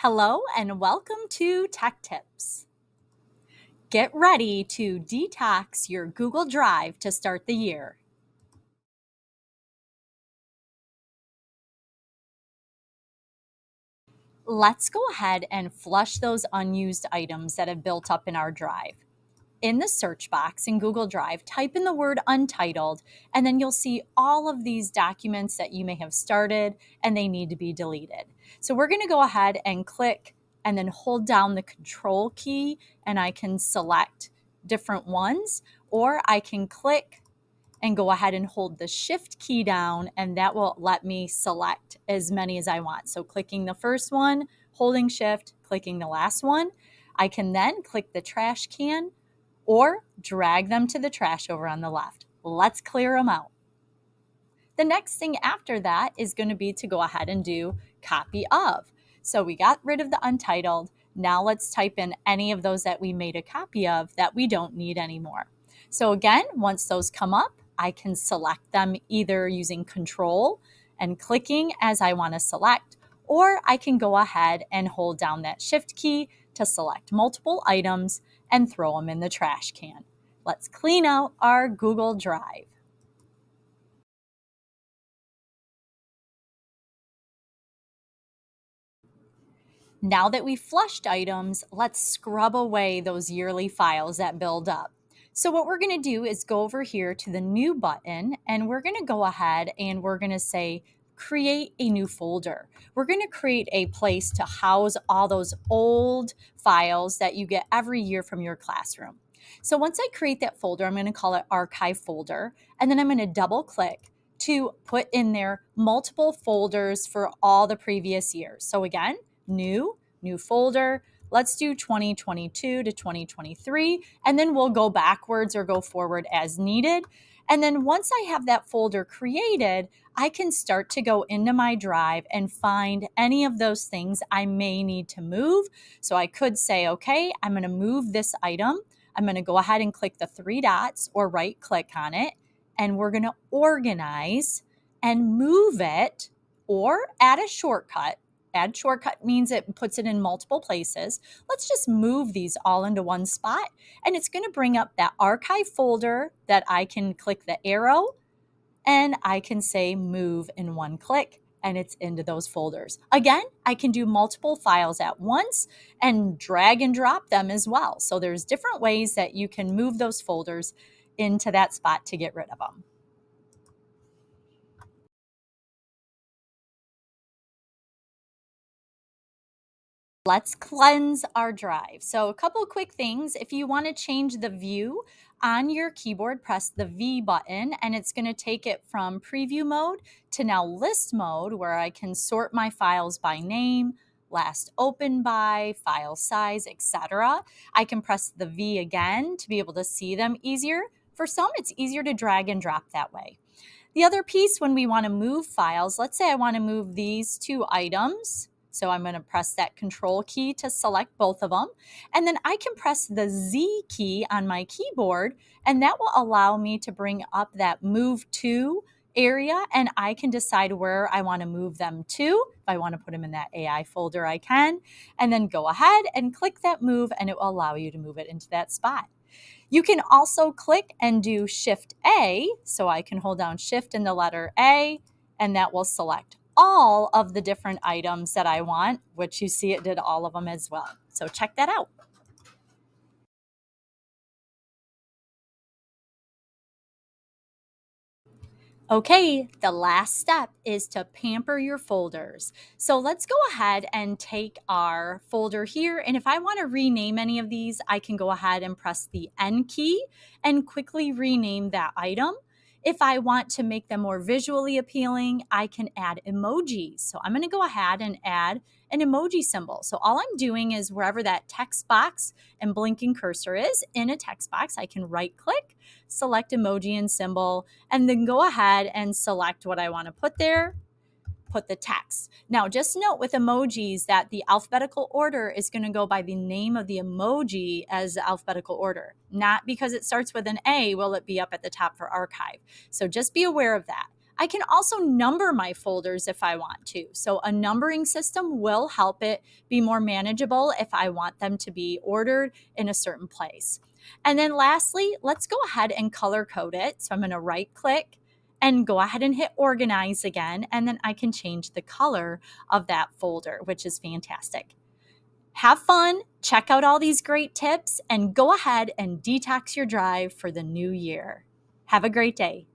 Hello and welcome to Tech Tips. Get ready to detox your Google Drive to start the year. Let's go ahead and flush those unused items that have built up in our drive. In the search box in Google Drive, type in the word untitled, and then you'll see all of these documents that you may have started and they need to be deleted. So we're going to go ahead and click and then hold down the control key, and I can select different ones, or I can click and go ahead and hold the shift key down, and that will let me select as many as I want. So clicking the first one, holding shift, clicking the last one. I can then click the trash can or drag them to the trash over on the left. Let's clear them out. The next thing after that is going to be to go ahead and do copy of. So we got rid of the untitled. Now let's type in any of those that we made a copy of that we don't need anymore. So again, once those come up, I can select them either using control and clicking as I want to select, or I can go ahead and hold down that shift key to select multiple items and throw them in the trash can. Let's clean out our Google Drive. Now that we've flushed items, let's scrub away those yearly files that build up. So what we're going to do is go over here to the new button, and we're going to go ahead and we're going to say create a new folder. We're going to create a place to house all those old files that you get every year from your classroom. So once I create that folder, I'm going to call it archive folder, and then I'm going to double click to put in there multiple folders for all the previous years. So again, new folder. Let's do 2022 to 2023, and then we'll go backwards or go forward as needed. And then once I have that folder created, I can start to go into my drive and find any of those things I may need to move. So I could say, okay, I'm going to move this item. I'm going to go ahead and click the three dots or right click on it, and we're going to organize and move it or add a shortcut. Add shortcut means it puts it in multiple places. Let's just move these all into one spot, and it's going to bring up that archive folder that I can click the arrow and I can say move in one click, and it's into those folders. Again, I can do multiple files at once and drag and drop them as well. So there's different ways that you can move those folders into that spot to get rid of them. Let's cleanse our drive. So a couple of quick things. If you want to change the view on your keyboard, press the V button, and it's going to take it from preview mode to now list mode, where I can sort my files by name, last opened by, file size, etc. I can press the V again to be able to see them easier. For some, it's easier to drag and drop that way. The other piece, when we want to move files, let's say I want to move these two items. So I'm going to press that control key to select both of them. And then I can press the Z key on my keyboard, and that will allow me to bring up that move to area, and I can decide where I want to move them to. If I want to put them in that AI folder, I can. And then go ahead and click that move, and it will allow you to move it into that spot. You can also click and do Shift A. So I can hold down Shift and the letter A, and that will select all of the different items that I want, which you see it did all of them as well. So check that out. Okay, the last step is to pamper your folders. So let's go ahead and take our folder here. And if I want to rename any of these, I can go ahead and press the N key and quickly rename that item. If I want to make them more visually appealing, I can add emojis. So I'm going to go ahead and add an emoji symbol. So all I'm doing is wherever that text box and blinking cursor is in a text box, I can right click, select emoji and symbol, and then go ahead and select what I want to put there, put the text. Now, just note with emojis that the alphabetical order is going to go by the name of the emoji as the alphabetical order. Not because it starts with an A will it be up at the top for archive. So just be aware of that. I can also number my folders if I want to. So a numbering system will help it be more manageable if I want them to be ordered in a certain place. And then lastly, let's go ahead and color code it. So I'm going to right click and go ahead and hit organize again. And then I can change the color of that folder, which is fantastic. Have fun, check out all these great tips, and go ahead and detox your drive for the new year. Have a great day.